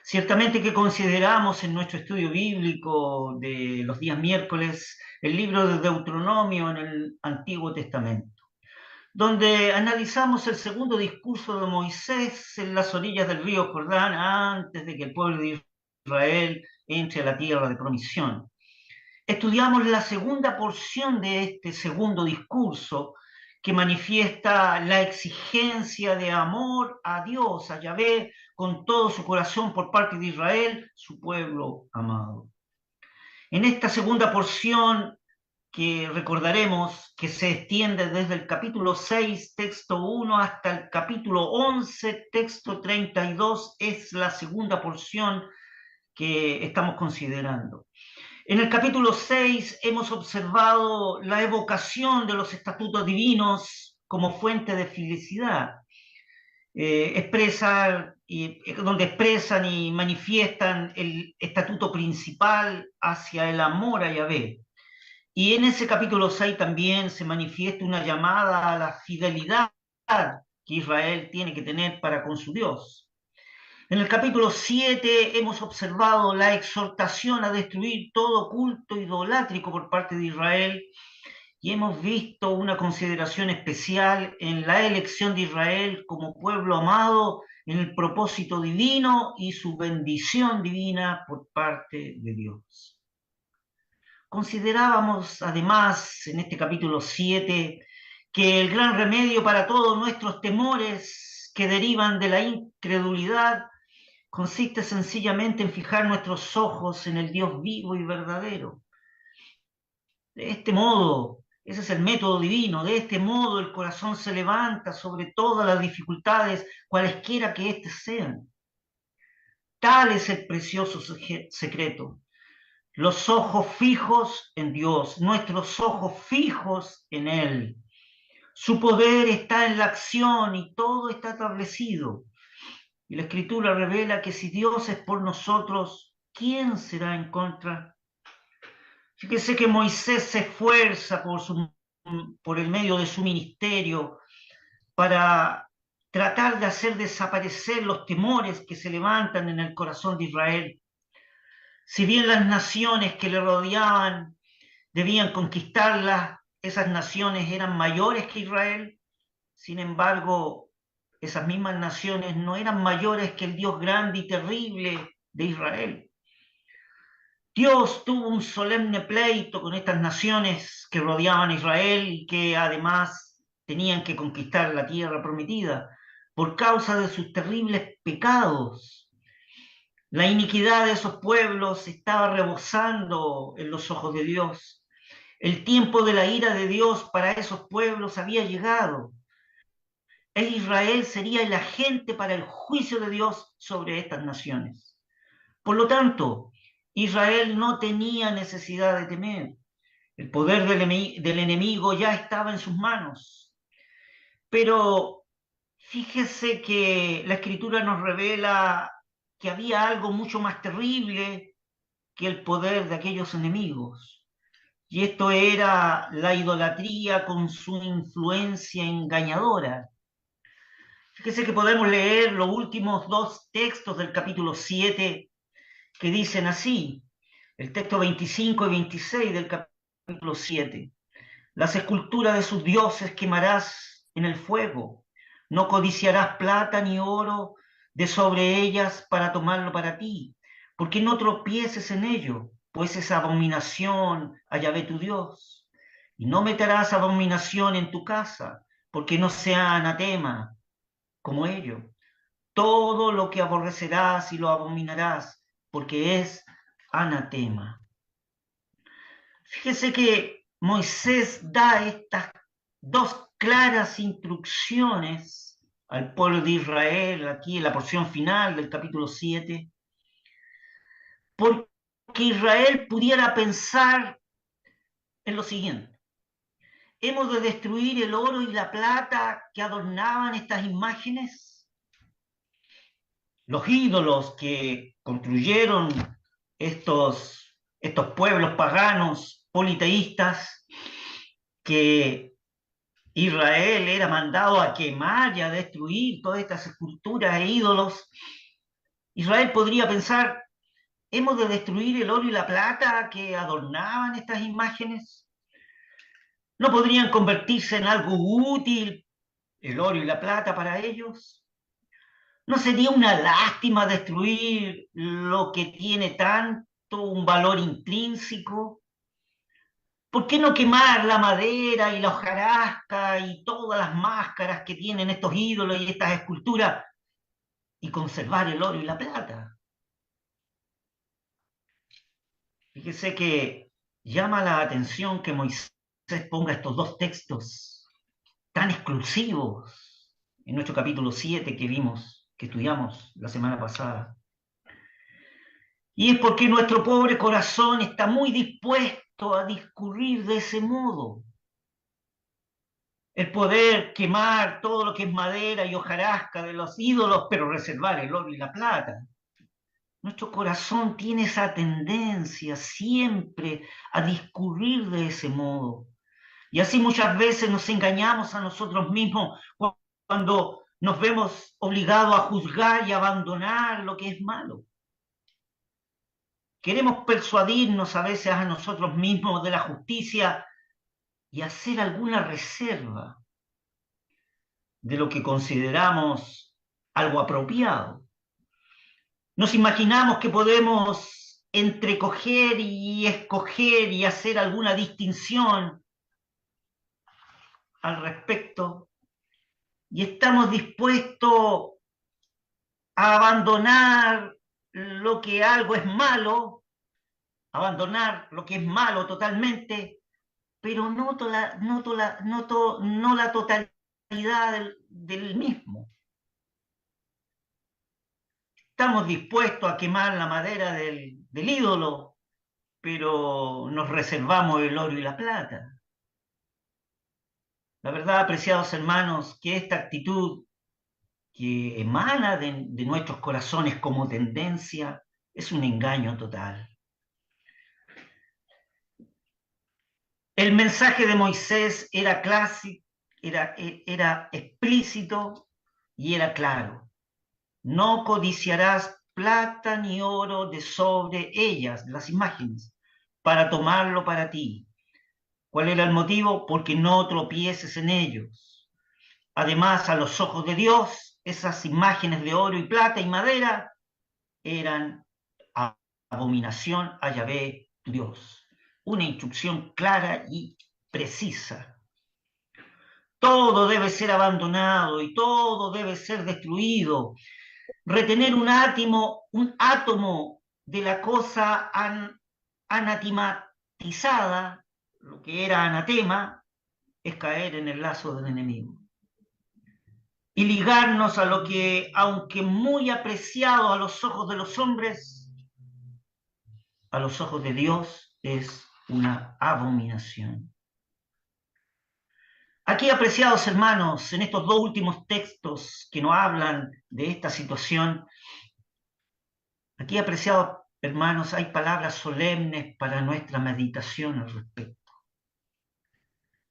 Ciertamente que consideramos en nuestro estudio bíblico de los días miércoles el libro de Deuteronomio en el Antiguo Testamento, donde analizamos el segundo discurso de Moisés en las orillas del río Jordán antes de que el pueblo de Israel entre a la tierra de promisión. Estudiamos la segunda porción de este segundo discurso que manifiesta la exigencia de amor a Dios, a Yahvé, con todo su corazón por parte de Israel, su pueblo amado. En esta segunda porción que recordaremos que se extiende desde el capítulo 6, texto 1, hasta el capítulo 11, texto 32, es la segunda porción que estamos considerando. En el capítulo 6 hemos observado la evocación de los estatutos divinos como fuente de felicidad, donde expresan y manifiestan el estatuto principal hacia el amor a Yahvé. Y en ese capítulo 6 también se manifiesta una llamada a la fidelidad que Israel tiene que tener para con su Dios. En el capítulo 7 hemos observado la exhortación a destruir todo culto idolátrico por parte de Israel y hemos visto una consideración especial en la elección de Israel como pueblo amado en el propósito divino y su bendición divina por parte de Dios. Considerábamos además en este capítulo 7 que el gran remedio para todos nuestros temores que derivan de la incredulidad consiste sencillamente en fijar nuestros ojos en el Dios vivo y verdadero. De este modo, ese es el método divino, de este modo el corazón se levanta sobre todas las dificultades, cualesquiera que éstas sean. Tal es el precioso secreto. Los ojos fijos en Dios, nuestros ojos fijos en Él. Su poder está en la acción y todo está establecido. Y la Escritura revela que si Dios es por nosotros, ¿quién será en contra? Fíjese que Moisés se esfuerza por el medio de su ministerio para tratar de hacer desaparecer los temores que se levantan en el corazón de Israel. Si bien las naciones que le rodeaban debían conquistarlas, esas naciones eran mayores que Israel, sin embargo, esas mismas naciones no eran mayores que el Dios grande y terrible de Israel. Dios tuvo un solemne pleito con estas naciones que rodeaban a Israel y que además tenían que conquistar la tierra prometida por causa de sus terribles pecados. La iniquidad de esos pueblos estaba rebosando en los ojos de Dios. El tiempo de la ira de Dios para esos pueblos había llegado. Israel sería el agente para el juicio de Dios sobre estas naciones. Por lo tanto, Israel no tenía necesidad de temer. El poder del enemigo ya estaba en sus manos. Pero fíjese que la Escritura nos revela que había algo mucho más terrible que el poder de aquellos enemigos. Y esto era la idolatría con su influencia engañadora. Fíjese que podemos leer los últimos dos textos del capítulo 7 que dicen así, el texto 25 y 26 del capítulo 7. Las esculturas de sus dioses quemarás en el fuego, no codiciarás plata ni oro de sobre ellas para tomarlo para ti, porque no tropieces en ello, pues es abominación a Yahvé tu Dios. Y no meterás abominación en tu casa, porque no sea anatema como ello. Todo lo que aborrecerás y lo abominarás, porque es anatema. Fíjese que Moisés da estas dos claras instrucciones al pueblo de Israel, aquí en la porción final del capítulo 7, porque Israel pudiera pensar en lo siguiente. ¿Hemos de destruir el oro y la plata que adornaban estas imágenes? Los ídolos que construyeron estos pueblos paganos, politeístas, que Israel era mandado a quemar y a destruir todas estas esculturas e ídolos, Israel podría pensar, ¿hemos de destruir el oro y la plata que adornaban estas imágenes? ¿No podrían convertirse en algo útil el oro y la plata para ellos? ¿No sería una lástima destruir lo que tiene tanto un valor intrínseco? ¿Por qué no quemar la madera y la hojarasca y todas las máscaras que tienen estos ídolos y estas esculturas y conservar el oro y la plata? Fíjese que llama la atención que Moisés ponga estos dos textos tan exclusivos en nuestro capítulo 7 que vimos, que estudiamos la semana pasada. Y es porque nuestro pobre corazón está muy dispuesto a discurrir de ese modo. El poder quemar todo lo que es madera y hojarasca de los ídolos, pero reservar el oro y la plata. Nuestro corazón tiene esa tendencia siempre a discurrir de ese modo. Y así muchas veces nos engañamos a nosotros mismos cuando nos vemos obligados a juzgar y abandonar lo que es malo. Queremos persuadirnos a veces a nosotros mismos de la justicia y hacer alguna reserva de lo que consideramos algo apropiado. Nos imaginamos que podemos entrecoger y escoger y hacer alguna distinción al respecto y estamos dispuestos a abandonar lo que algo es malo, abandonar lo que es malo totalmente, pero no la totalidad del mismo. Estamos dispuestos a quemar la madera del ídolo, pero nos reservamos el oro y la plata. La verdad, apreciados hermanos, que esta actitud que emana de nuestros corazones como tendencia es un engaño total. El mensaje de Moisés era clásico, era explícito y era claro. No codiciarás plata ni oro de sobre ellas, las imágenes, para tomarlo para ti. ¿Cuál era el motivo? Porque no tropieces en ellos. Además, a los ojos de Dios, esas imágenes de oro y plata y madera eran abominación a Yahvé, tu Dios. Una instrucción clara y precisa. Todo debe ser abandonado y todo debe ser destruido. Retener un átomo de la cosa anatematizada, lo que era anatema, es caer en el lazo del enemigo. Y ligarnos a lo que, aunque muy apreciado a los ojos de los hombres, a los ojos de Dios es una abominación. Aquí, apreciados hermanos, en estos dos últimos textos que nos hablan de esta situación, aquí, apreciados hermanos, hay palabras solemnes para nuestra meditación al respecto.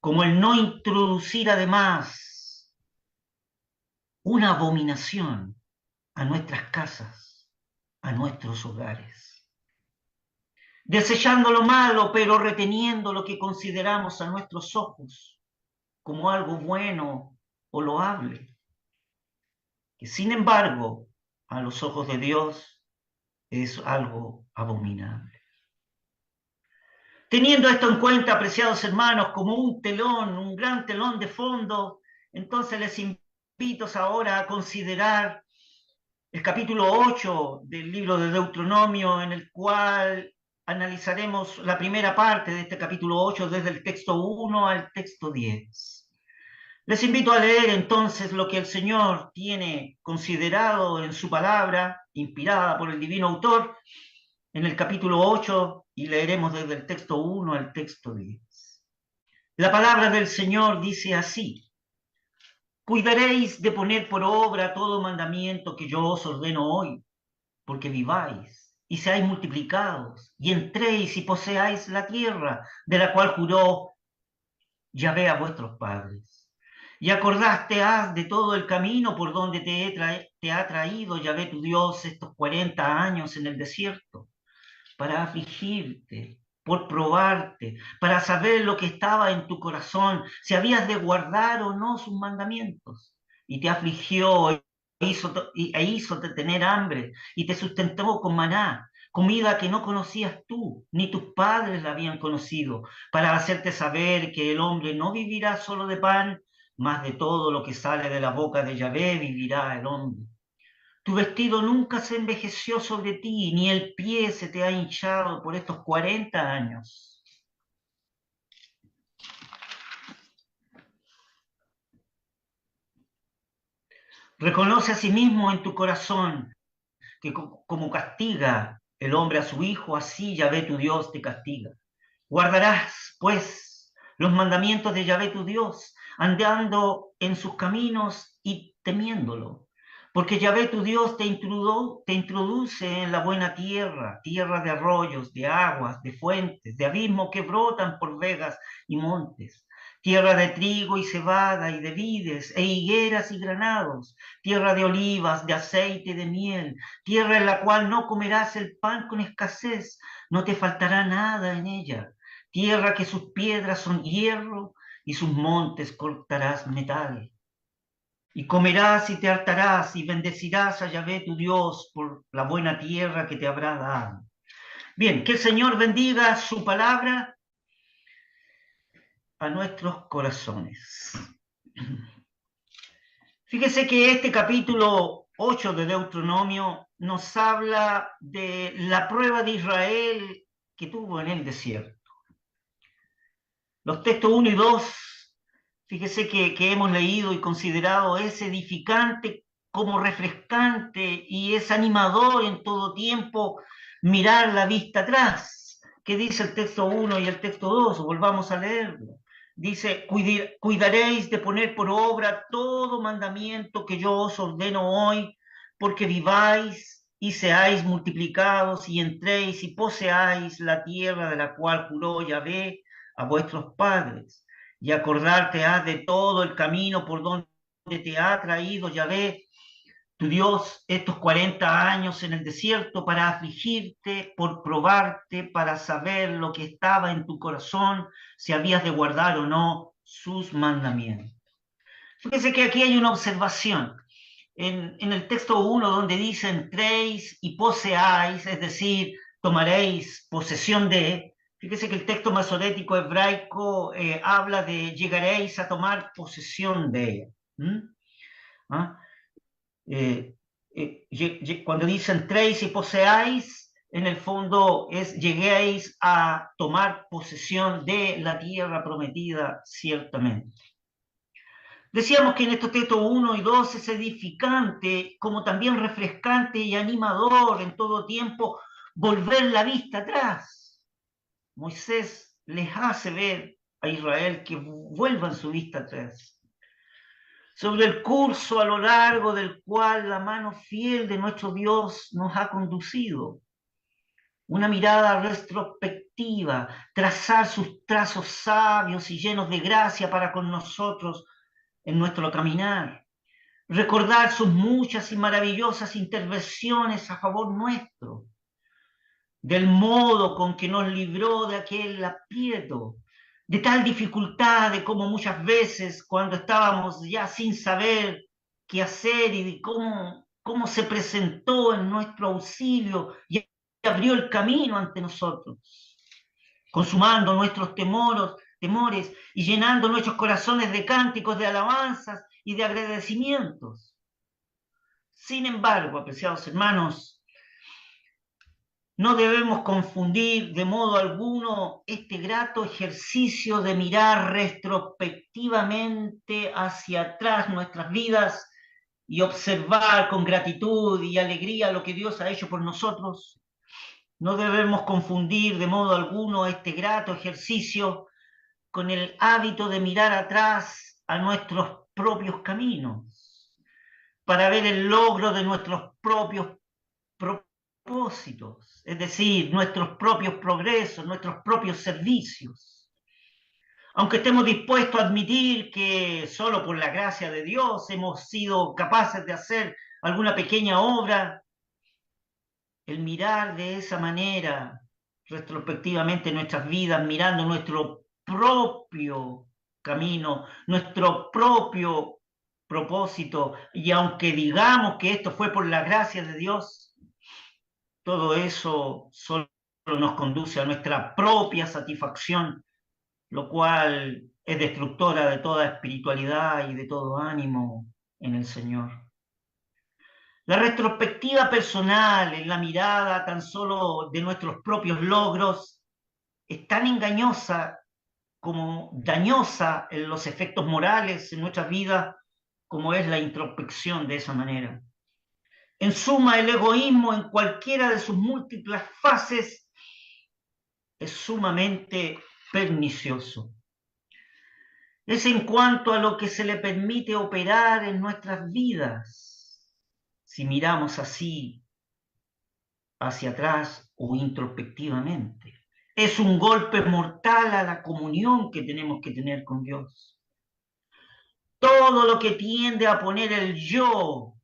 Como el no introducir además una abominación a nuestras casas, a nuestros hogares. Desechando lo malo, pero reteniendo lo que consideramos a nuestros ojos como algo bueno o loable, que sin embargo a los ojos de Dios es algo abominable. Teniendo esto en cuenta, apreciados hermanos, como un telón, un gran telón de fondo, entonces les invito ahora a considerar el capítulo 8 del libro de Deuteronomio, en el cual analizaremos la primera parte de este capítulo 8 desde el texto 1 al texto 10. Les invito a leer entonces lo que el Señor tiene considerado en su palabra, inspirada por el divino autor, en el capítulo 8, y leeremos desde el texto 1 al texto 10. La palabra del Señor dice así: cuidaréis de poner por obra todo mandamiento que yo os ordeno hoy, porque viváis y seáis multiplicados, y entréis y poseáis la tierra de la cual juró Yahvé a vuestros padres. Y acordaste has de todo el camino por donde te ha traído Yahvé tu Dios estos 40 años en el desierto, para afligirte, por probarte, para saber lo que estaba en tu corazón, si habías de guardar o no sus mandamientos. Y te afligió e hízote tener hambre, y te sustentó con maná, comida que no conocías tú, ni tus padres la habían conocido, para hacerte saber que el hombre no vivirá solo de pan, mas de todo lo que sale de la boca de Yahvé vivirá el hombre. Tu vestido nunca se envejeció sobre ti, ni el pie se te ha hinchado por estos 40 años. Reconoce a sí mismo en tu corazón que como castiga el hombre a su hijo, así Yahvé tu Dios te castiga. Guardarás, pues, los mandamientos de Yahvé tu Dios, andando en sus caminos y temiéndolo. Porque Yahvé tu Dios te introduce en la buena tierra, tierra de arroyos, de aguas, de fuentes, de abismos que brotan por vegas y montes, tierra de trigo y cebada y de vides, e higueras y granados, tierra de olivas, de aceite y de miel, tierra en la cual no comerás el pan con escasez, no te faltará nada en ella, tierra que sus piedras son hierro y sus montes cortarás metal. Y comerás y te hartarás y bendecirás a Yahvé tu Dios por la buena tierra que te habrá dado. Bien, que el Señor bendiga su palabra a nuestros corazones. Fíjese que este capítulo 8 de Deuteronomio nos habla de la prueba de Israel que tuvo en el desierto. Los textos 1 y 2, fíjese que hemos leído y considerado, es edificante como refrescante y es animador en todo tiempo mirar la vista atrás. ¿Qué dice el texto 1 y el texto 2? Volvamos a leerlo. Dice, cuidaréis de poner por obra todo mandamiento que yo os ordeno hoy, porque viváis y seáis multiplicados y entréis y poseáis la tierra de la cual juró Yahvé a vuestros padres, y acordarte has de todo el camino por donde te ha traído Yahvé, tu Dios, estos 40 años en el desierto para afligirte, por probarte, para saber lo que estaba en tu corazón, si habías de guardar o no sus mandamientos. Fíjense que aquí hay una observación. En el texto 1, donde dice entréis y poseáis, es decir, tomaréis posesión de, fíjese que el texto masorético hebraico habla de llegaréis a tomar posesión de ella. ¿Ah? Cuando dice entréis y poseáis, en el fondo es lleguéis a tomar posesión de la tierra prometida ciertamente. Decíamos que en estos textos 1 y 2 es edificante, como también refrescante y animador en todo tiempo, volver la vista atrás. Moisés les hace ver a Israel que vuelvan su vista atrás, sobre el curso a lo largo del cual la mano fiel de nuestro Dios nos ha conducido. Una mirada retrospectiva, trazar sus trazos sabios y llenos de gracia para con nosotros en nuestro caminar, recordar sus muchas y maravillosas intervenciones a favor nuestro, del modo con que nos libró de aquel aprieto, de tal dificultad, de cómo muchas veces cuando estábamos ya sin saber qué hacer y de cómo se presentó en nuestro auxilio y abrió el camino ante nosotros, consumando nuestros temores y llenando nuestros corazones de cánticos, de alabanzas y de agradecimientos. Sin embargo, apreciados hermanos, no debemos confundir de modo alguno este grato ejercicio de mirar retrospectivamente hacia atrás nuestras vidas y observar con gratitud y alegría lo que Dios ha hecho por nosotros. No debemos confundir de modo alguno este grato ejercicio con el hábito de mirar atrás a nuestros propios caminos, para ver el logro de nuestros propios propósitos, es decir, nuestros propios progresos, nuestros propios servicios. Aunque estemos dispuestos a admitir que solo por la gracia de Dios hemos sido capaces de hacer alguna pequeña obra, el mirar de esa manera retrospectivamente nuestras vidas, mirando nuestro propio camino, nuestro propio propósito, y aunque digamos que esto fue por la gracia de Dios, todo eso solo nos conduce a nuestra propia satisfacción, lo cual es destructora de toda espiritualidad y de todo ánimo en el Señor. La retrospectiva personal en la mirada tan solo de nuestros propios logros es tan engañosa como dañosa en los efectos morales en nuestras vidas como es la introspección de esa manera. En suma, el egoísmo en cualquiera de sus múltiples fases es sumamente pernicioso. Es en cuanto a lo que se le permite operar en nuestras vidas, si miramos así hacia atrás o introspectivamente. Es un golpe mortal a la comunión que tenemos que tener con Dios. Todo lo que tiende a poner el yo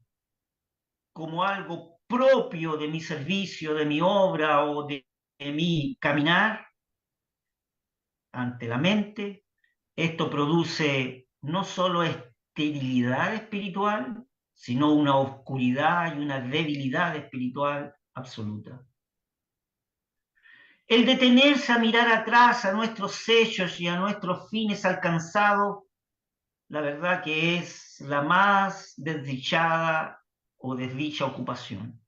como algo propio de mi servicio, de mi obra o de mi caminar ante la mente, esto produce no solo esterilidad espiritual, sino una oscuridad y una debilidad espiritual absoluta. El detenerse a mirar atrás a nuestros hechos y a nuestros fines alcanzados, la verdad que es la más desdichada o desdicha ocupación.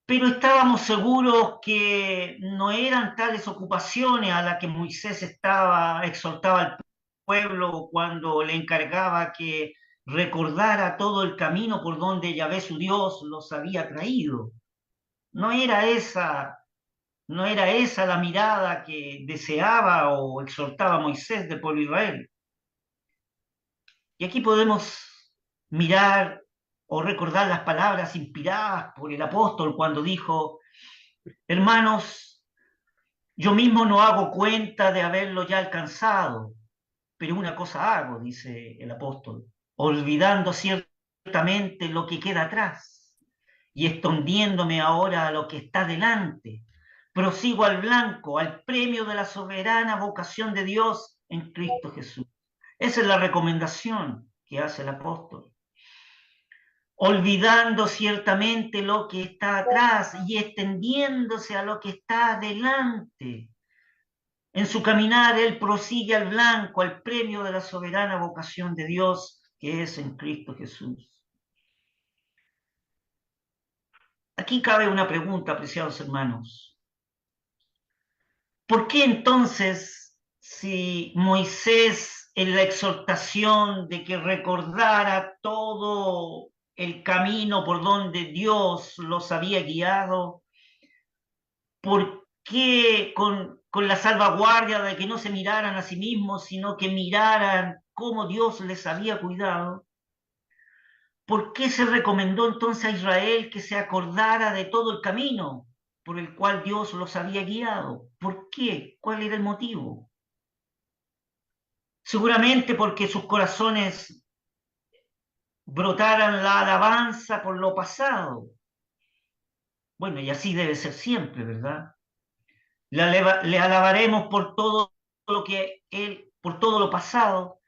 Pero estábamos seguros que no eran tales ocupaciones a las que Moisés exhortaba al pueblo cuando le encargaba que recordara todo el camino por donde Yahvé su Dios los había traído. No era esa No era esa la mirada que deseaba o exhortaba Moisés del pueblo de Israel. Y aquí podemos mirar o recordar las palabras inspiradas por el apóstol cuando dijo: hermanos, yo mismo no hago cuenta de haberlo ya alcanzado, pero una cosa hago, dice el apóstol, olvidando ciertamente lo que queda atrás y escondiéndome ahora a lo que está delante. Prosigo al blanco, al premio de la soberana vocación de Dios en Cristo Jesús. Esa es la recomendación que hace el apóstol. Olvidando ciertamente lo que está atrás y extendiéndose a lo que está adelante. En su caminar, él prosigue al blanco, al premio de la soberana vocación de Dios que es en Cristo Jesús. Aquí cabe una pregunta, apreciados hermanos. ¿Por qué entonces, si Moisés en la exhortación de que recordara todo el camino por donde Dios los había guiado, por qué con la salvaguardia de que no se miraran a sí mismos, sino que miraran cómo Dios les había cuidado? ¿Por qué se recomendó entonces a Israel que se acordara de todo el camino por el cual Dios los había guiado? ¿Por qué? ¿Cuál era el motivo? Seguramente porque sus corazones brotaran la alabanza por lo pasado. Bueno, y así debe ser siempre, ¿verdad? Le alabaremos por todo lo que Él, por todo lo pasado,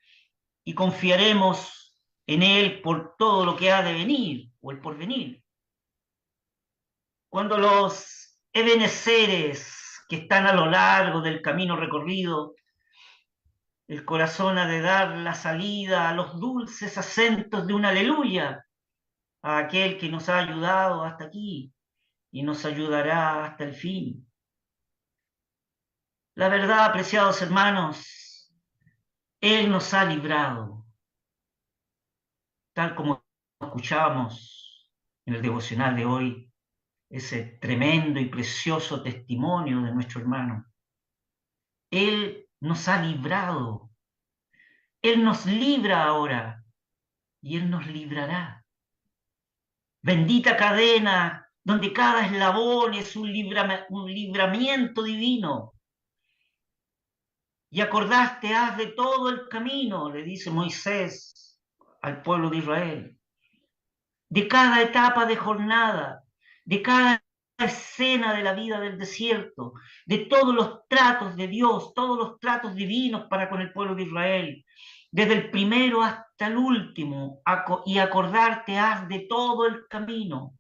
y confiaremos en Él por todo lo que ha de venir o el porvenir. Cuando los ebeneceres que están a lo largo del camino recorrido, el corazón ha de dar la salida a los dulces acentos de un aleluya, a aquel que nos ha ayudado hasta aquí y nos ayudará hasta el fin. La verdad, apreciados hermanos, Él nos ha librado, tal como escuchábamos en el devocional de hoy, ese tremendo y precioso testimonio de nuestro hermano. Él nos ha librado, Él nos libra ahora y Él nos librará. Bendita cadena donde cada eslabón es un libramiento divino. y acordaste has de todo el camino, le dice Moisés al pueblo de Israel, de cada etapa de jornada, de cada escena de la vida del desierto, de todos los tratos de Dios, todos los tratos divinos para con el pueblo de Israel, desde el primero hasta el último, y acordarte has de todo el camino,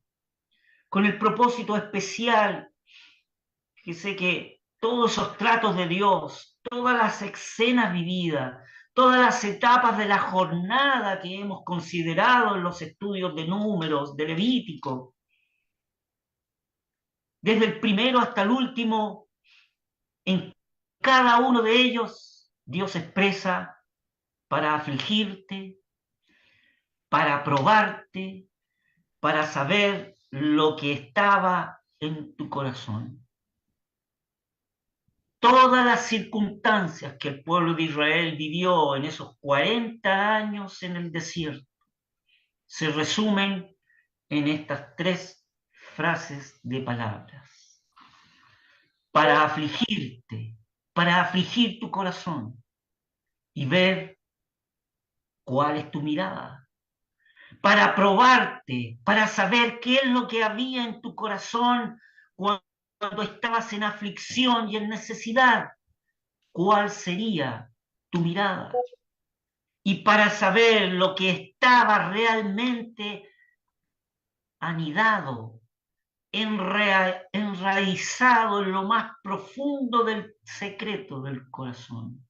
con el propósito especial, que sé que todos esos tratos de Dios, todas las escenas vividas, todas las etapas de la jornada que hemos considerado en los estudios de Números, de Levítico, desde el primero hasta el último, en cada uno de ellos, Dios expresa para afligirte, para probarte, para saber lo que estaba en tu corazón. Todas las circunstancias que el pueblo de Israel vivió en esos 40 años en el desierto se resumen en estas 3 frases de palabras. Para afligirte, para afligir tu corazón y ver cuál es tu mirada. Para probarte, para saber qué es lo que había en tu corazón cuando estabas en aflicción y en necesidad. ¿Cuál sería tu mirada? Y para saber lo que estaba realmente anidado, enraizado en lo más profundo del secreto del corazón.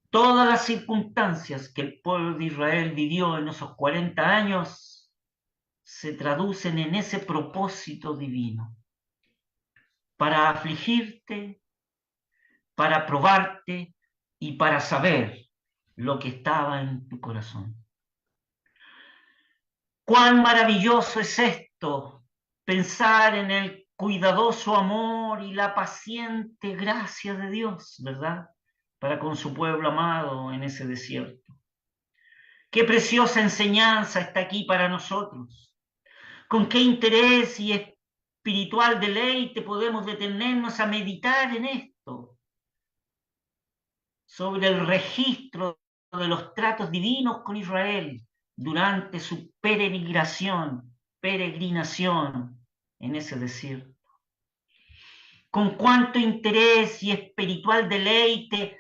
Todas las circunstancias que el pueblo de Israel vivió en esos 40 años se traducen en ese propósito divino, para afligirte, para probarte y para saber lo que estaba en tu corazón. Cuán maravilloso es esto, pensar en el cuidadoso amor y la paciente gracia de Dios, ¿verdad? Para con su pueblo amado en ese desierto. Qué preciosa enseñanza está aquí para nosotros. Con qué interés y espiritual deleite podemos detenernos a meditar en esto, sobre el registro de los tratos divinos con Israel durante su peregrinación en ese desierto. Con cuánto interés y espiritual deleite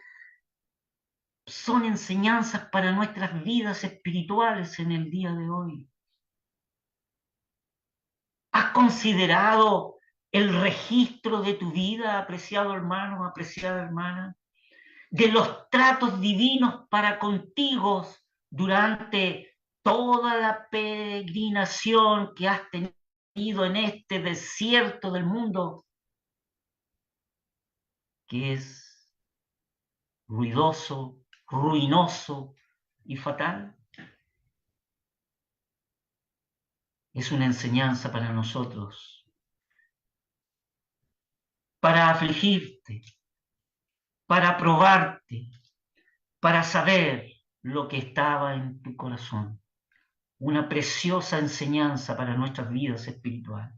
son enseñanzas para nuestras vidas espirituales en el día de hoy. ¿Has considerado el registro de tu vida, apreciado hermano, apreciada hermana? De los tratos divinos para contigo durante toda la peregrinación que has tenido en este desierto del mundo, que es ruidoso, ruinoso y fatal. Es una enseñanza para nosotros, para afligirte, para probarte, para saber lo que estaba en tu corazón. Una preciosa enseñanza para nuestras vidas espirituales.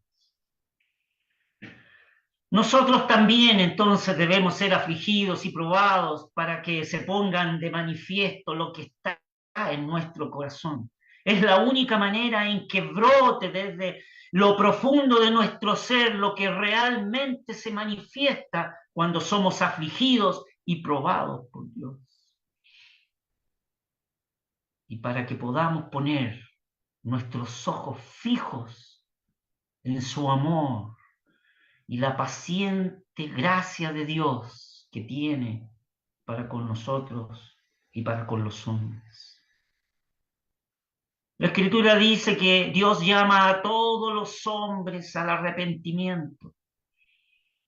Nosotros también entonces debemos ser afligidos y probados para que se pongan de manifiesto lo que está en nuestro corazón. Es la única manera en que brote desde lo profundo de nuestro ser lo que realmente se manifiesta cuando somos afligidos y probados por Dios. Y para que podamos poner nuestros ojos fijos en su amor y la paciente gracia de Dios que tiene para con nosotros y para con los hombres. La Escritura dice que Dios llama a todos los hombres al arrepentimiento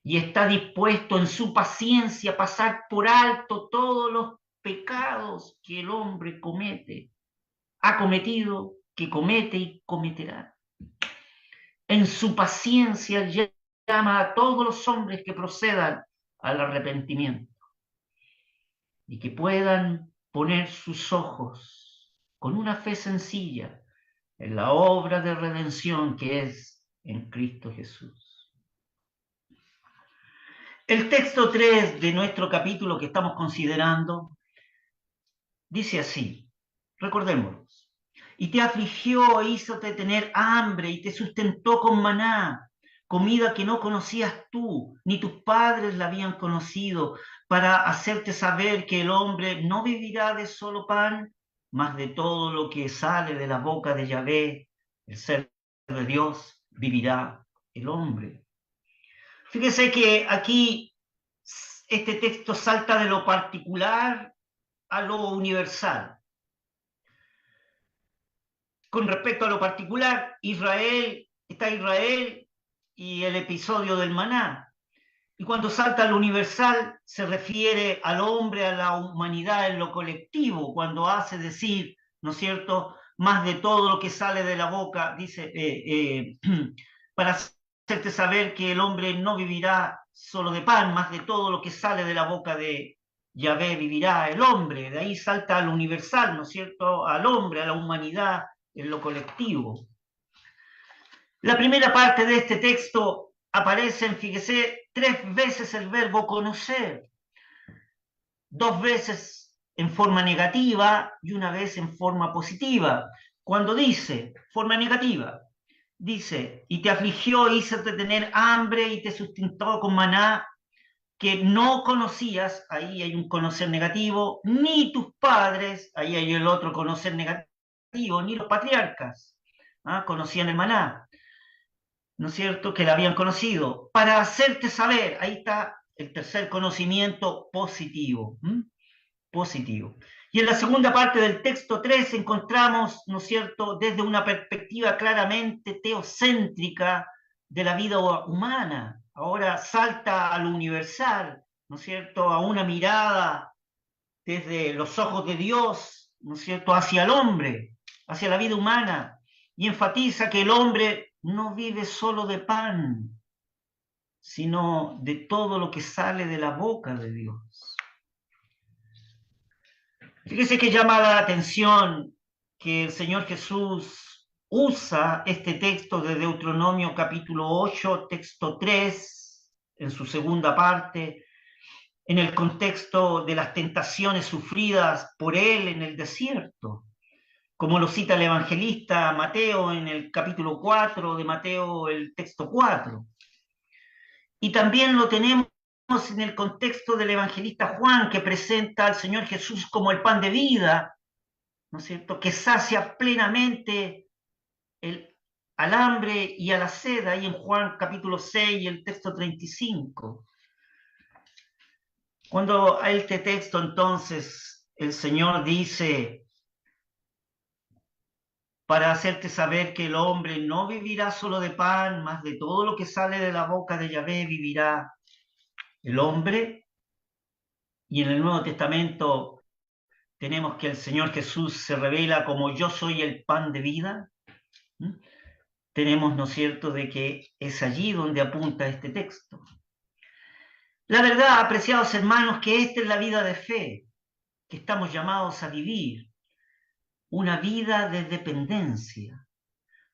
y está dispuesto en su paciencia a pasar por alto todos los pecados que el hombre comete, ha cometido, que comete y cometerá. En su paciencia llama a todos los hombres que procedan al arrepentimiento y que puedan poner sus ojos con una fe sencilla en la obra de redención que es en Cristo Jesús. El texto 3 de nuestro capítulo que estamos considerando dice así, recordémoslo. Y te afligió e hízote tener hambre y te sustentó con maná, comida que no conocías tú, ni tus padres la habían conocido, para hacerte saber que el hombre no vivirá de solo pan, mas de todo lo que sale de la boca de Yahvé, el ser de Dios, vivirá el hombre. Fíjese que aquí este texto salta de lo particular a lo universal. Con respecto a lo particular, Israel y el episodio del maná. Y cuando salta a lo universal, se refiere al hombre, a la humanidad en lo colectivo, cuando hace decir, ¿no es cierto?, más de todo lo que sale de la boca, dice, para hacerte saber que el hombre no vivirá solo de pan, más de todo lo que sale de la boca de Yahvé vivirá el hombre. De ahí salta al universal, ¿no es cierto?, al hombre, a la humanidad en lo colectivo. La primera parte de este texto aparecen, fíjese, 3 veces el verbo conocer, 2 veces en forma negativa y 1 vez en forma positiva. Cuando dice, forma negativa, dice, y te afligió, hízote tener hambre y te sustentó con maná que no conocías, ahí hay un conocer negativo, ni tus padres, ahí hay el otro conocer negativo, ni los patriarcas, conocían el maná, ¿no es cierto?, que la habían conocido, para hacerte saber, ahí está el tercer conocimiento positivo, positivo. Y en la segunda parte del texto 3 encontramos, ¿no es cierto?, desde una perspectiva claramente teocéntrica de la vida humana. Ahora salta a lo universal, ¿no es cierto?, a una mirada desde los ojos de Dios, ¿no es cierto?, hacia el hombre, hacia la vida humana, y enfatiza que el hombre no vive solo de pan, sino de todo lo que sale de la boca de Dios. Fíjese que llama la atención que el Señor Jesús usa este texto de Deuteronomio capítulo 8, texto 3, en su segunda parte, en el contexto de las tentaciones sufridas por él en el desierto, como lo cita el evangelista Mateo en el capítulo 4 de Mateo, el texto 4. Y también lo tenemos en el contexto del evangelista Juan, que presenta al Señor Jesús como el pan de vida, ¿no es cierto?, que sacia plenamente al hambre y a la sed, ahí en Juan capítulo 6 y el texto 35. Cuando a este texto entonces el Señor dice, para hacerte saber que el hombre no vivirá solo de pan, mas de todo lo que sale de la boca de Yahvé vivirá el hombre. Y en el Nuevo Testamento tenemos que el Señor Jesús se revela como yo soy el pan de vida. Tenemos, ¿no es cierto?, de que es allí donde apunta este texto. La verdad, apreciados hermanos, que esta es la vida de fe que estamos llamados a vivir, una vida de dependencia,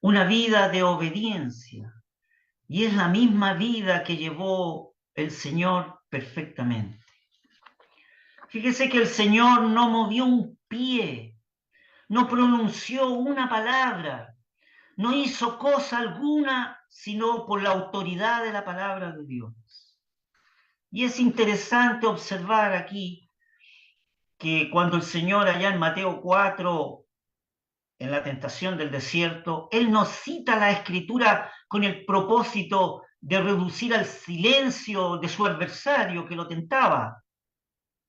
una vida de obediencia, y es la misma vida que llevó el Señor perfectamente. Fíjese que el Señor no movió un pie, no pronunció una palabra, no hizo cosa alguna, sino por la autoridad de la palabra de Dios. Y es interesante observar aquí que cuando el Señor allá en Mateo 4, en la tentación del desierto, Él nos cita la Escritura con el propósito de reducir al silencio de su adversario que lo tentaba.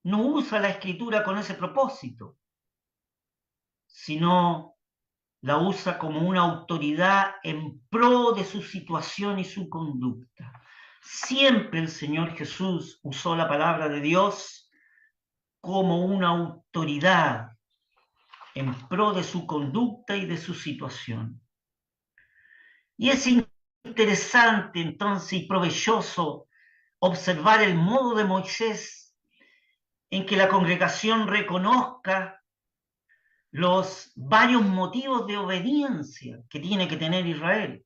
No usa la Escritura con ese propósito, sino la usa como una autoridad en pro de su situación y su conducta. Siempre el Señor Jesús usó la palabra de Dios como una autoridad en pro de su conducta y de su situación. Y es interesante entonces y provechoso observar el modo de Moisés en que la congregación reconozca los varios motivos de obediencia que tiene que tener Israel.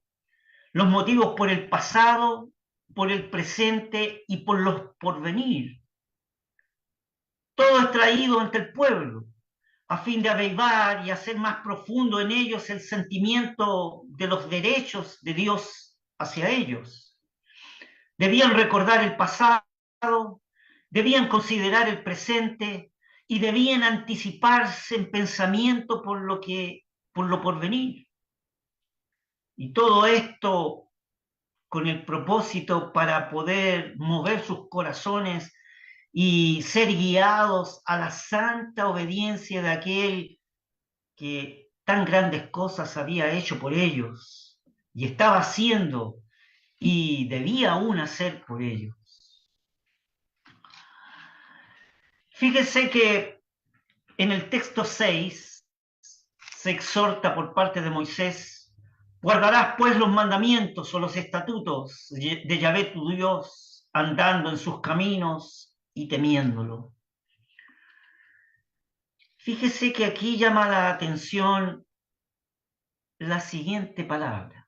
Los motivos por el pasado, por el presente y por los porvenir. Todo es traído ante el pueblo, a fin de avivar y hacer más profundo en ellos el sentimiento de los derechos de Dios hacia ellos. Debían recordar el pasado, debían considerar el presente y debían anticiparse en pensamiento por lo porvenir. Y todo esto con el propósito para poder mover sus corazones y ser guiados a la santa obediencia de aquel que tan grandes cosas había hecho por ellos y estaba haciendo y debía aún hacer por ellos. Fíjese que en el texto 6 se exhorta por parte de Moisés: guardarás pues los mandamientos o los estatutos de Yahvé tu Dios, andando en sus caminos y temiéndolo. Fíjese que aquí llama la atención la siguiente palabra: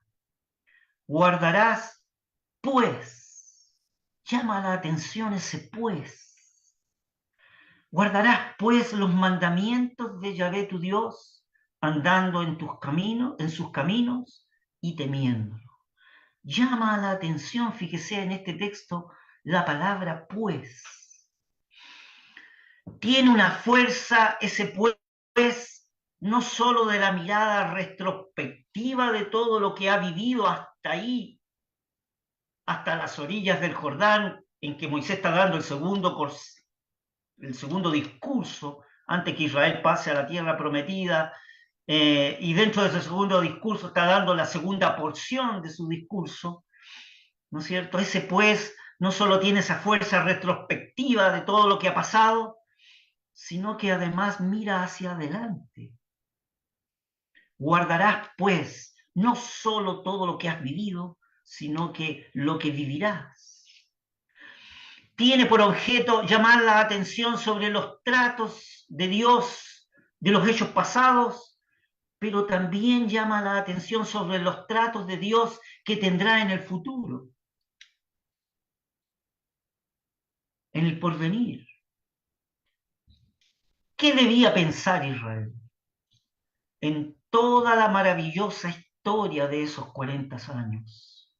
guardarás pues. Llama la atención ese pues. Guardarás pues los mandamientos de Yahvé tu Dios, andando en sus caminos y temiéndolo. Llama la atención, fíjese en este texto, la palabra pues. Tiene una fuerza ese pues, no solo de la mirada retrospectiva de todo lo que ha vivido hasta ahí, hasta las orillas del Jordán, en que Moisés está dando el segundo discurso antes que Israel pase a la tierra prometida, y dentro de ese segundo discurso está dando la segunda porción de su discurso, ¿no es cierto? Ese pues no solo tiene esa fuerza retrospectiva de todo lo que ha pasado, sino que además mira hacia adelante. Guardarás pues no solo todo lo que has vivido, sino que lo que vivirás. Tiene por objeto llamar la atención sobre los tratos de Dios, de los hechos pasados, pero también llama la atención sobre los tratos de Dios que tendrá en el futuro, en el porvenir. ¿Qué debía pensar Israel en toda la maravillosa historia de esos 40 años?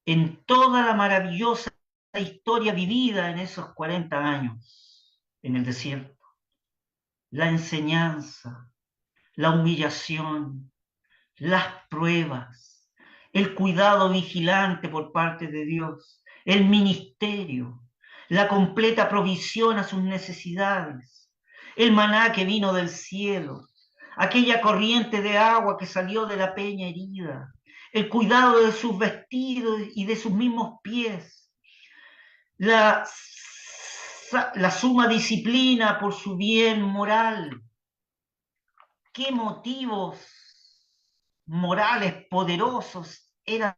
En toda la maravillosa historia vivida en esos 40 años en el desierto. La enseñanza, la humillación, las pruebas, el cuidado vigilante por parte de Dios, el ministerio, la completa provisión a sus necesidades, el maná que vino del cielo, aquella corriente de agua que salió de la peña herida, el cuidado de sus vestidos y de sus mismos pies, la suma disciplina por su bien moral. ¿Qué motivos morales poderosos eran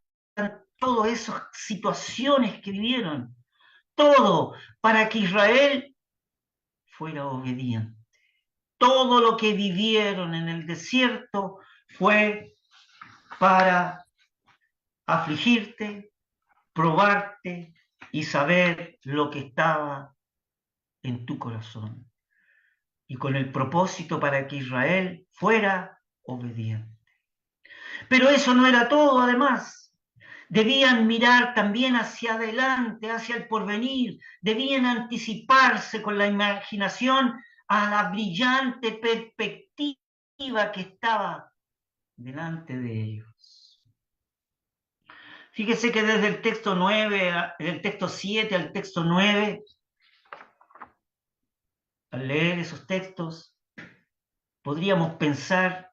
todas esas situaciones que vivieron? Todo para que Israel fuera obediente. Todo lo que vivieron en el desierto fue para afligirte, probarte y saber lo que estaba en tu corazón. Y con el propósito para que Israel fuera obediente. Pero eso no era todo, además. Debían mirar también hacia adelante, hacia el porvenir. Debían anticiparse con la imaginación a la brillante perspectiva que estaba delante de ellos. Fíjese que desde el texto 9, del texto 7 al texto 9, al leer esos textos, podríamos pensar,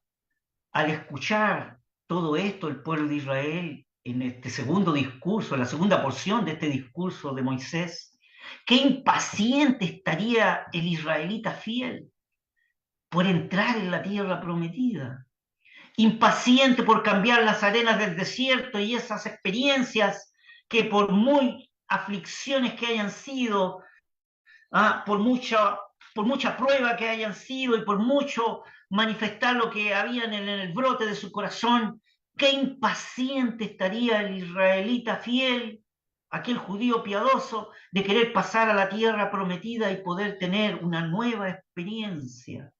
al escuchar todo esto, el pueblo de Israel, en este segundo discurso, la segunda porción de este discurso de Moisés, qué impaciente estaría el israelita fiel por entrar en la tierra prometida, impaciente por cambiar las arenas del desierto y esas experiencias que por muy aflicciones que hayan sido, por mucha prueba que hayan sido y por mucho manifestar lo que había en el brote de su corazón, qué impaciente estaría el israelita fiel, aquel judío piadoso, de querer pasar a la tierra prometida y poder tener una nueva experiencia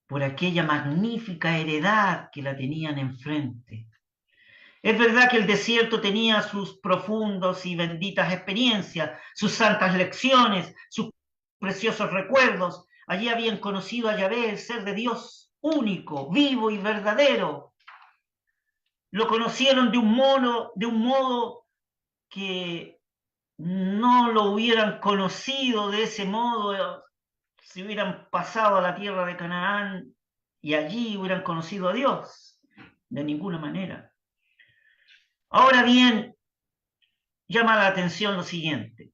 por aquella magnífica heredad que la tenían enfrente. Es verdad que el desierto tenía sus profundos y benditas experiencias, sus santas lecciones, sus preciosos recuerdos. Allí habían conocido a Yahvé, el ser de Dios único, vivo y verdadero. Lo conocieron de un modo que no lo hubieran conocido de ese modo si hubieran pasado a la tierra de Canaán y allí hubieran conocido a Dios. De ninguna manera. Ahora bien, llama la atención lo siguiente.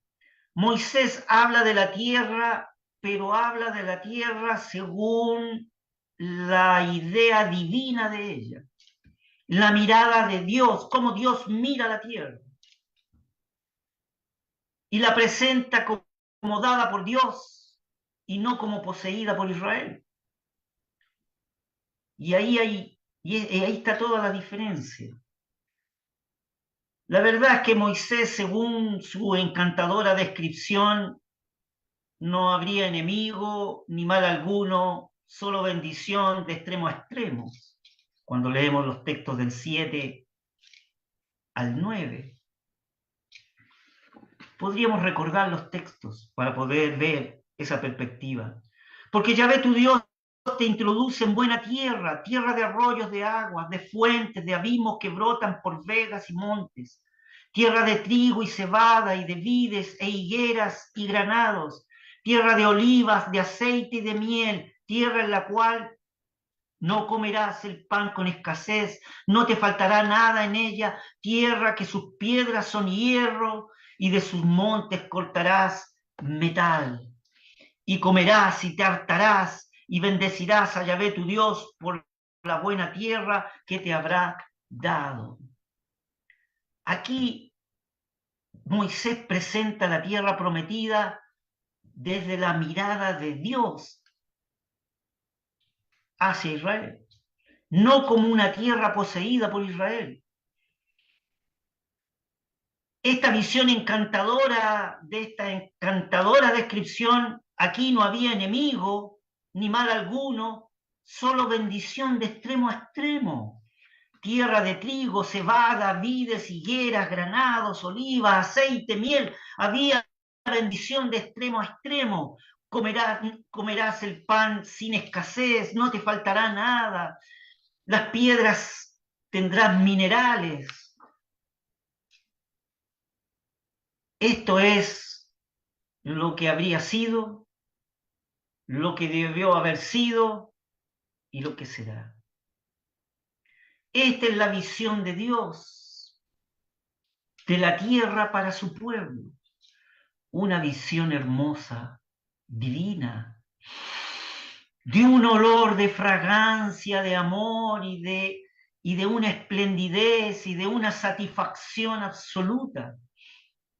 Moisés habla de la tierra, pero habla de la tierra según la idea divina de ella, la mirada de Dios, cómo Dios mira la tierra. Y la presenta como dada por Dios y no como poseída por Israel. Y ahí está toda la diferencia. La verdad es que Moisés, según su encantadora descripción, no habría enemigo ni mal alguno, solo bendición de extremo a extremo, cuando leemos los textos del 7 al 9. Podríamos recordar los textos para poder ver esa perspectiva. Porque Yahvé tu Dios te introduce en buena tierra, tierra de arroyos de aguas, de fuentes, de abismos que brotan por vegas y montes, tierra de trigo y cebada y de vides e higueras y granados, tierra de olivas, de aceite y de miel, tierra en la cual no comerás el pan con escasez, no te faltará nada en ella, tierra que sus piedras son hierro y de sus montes cortarás metal. Y comerás y te hartarás y bendecirás a Yahvé tu Dios por la buena tierra que te habrá dado. Aquí Moisés presenta la tierra prometida desde la mirada de Dios hacia Israel, no como una tierra poseída por Israel. Esta visión encantadora, de esta encantadora descripción, aquí no había enemigo, ni mal alguno, solo bendición de extremo a extremo. Tierra de trigo, cebada, vides, higueras, granados, olivas, aceite, miel. Había bendición de extremo a extremo. Comerás el pan sin escasez, no te faltará nada. Las piedras tendrán minerales. Esto es lo que habría sido, lo que debió haber sido y lo que será. Esta es la visión de Dios, de la tierra para su pueblo. Una visión hermosa, divina, de un olor de fragancia, de amor y de una esplendidez y de una satisfacción absoluta.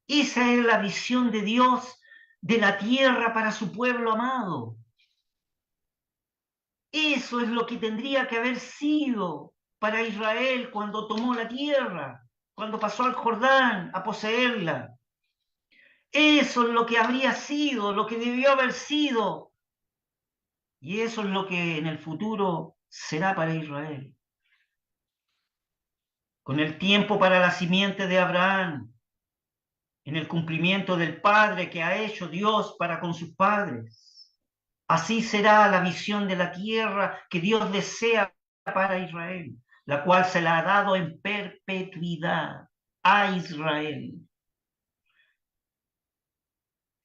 Esa es la visión de Dios de la tierra para su pueblo amado. Eso es lo que tendría que haber sido para Israel cuando tomó la tierra, cuando pasó al Jordán a poseerla. Eso es lo que habría sido, lo que debió haber sido. Y eso es lo que en el futuro será para Israel. Con el tiempo para la simiente de Abraham, en el cumplimiento del Padre que ha hecho Dios para con sus padres. Así será la visión de la tierra que Dios desea para Israel, la cual se la ha dado en perpetuidad a Israel.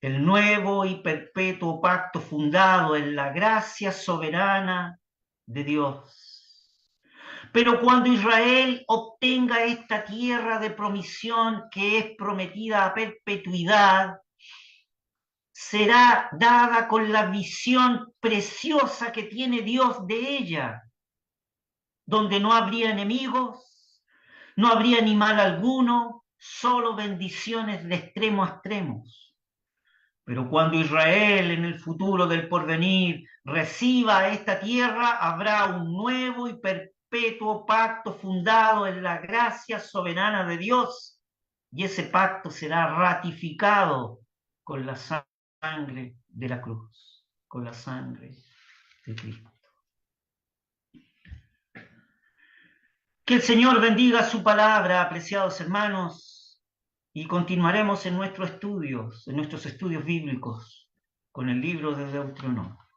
El nuevo y perpetuo pacto fundado en la gracia soberana de Dios. Pero cuando Israel obtenga esta tierra de promisión que es prometida a perpetuidad, será dada con la visión preciosa que tiene Dios de ella, donde no habría enemigos, no habría ni mal alguno, solo bendiciones de extremo a extremos. Pero cuando Israel en el futuro del porvenir reciba esta tierra, habrá un nuevo y perpetuo pacto fundado en la gracia soberana de Dios, y ese pacto será ratificado con la sangre de la cruz, con la sangre de Cristo. Que el Señor bendiga su palabra, apreciados hermanos, y continuaremos en nuestros estudios bíblicos, con el libro de Deuteronomio.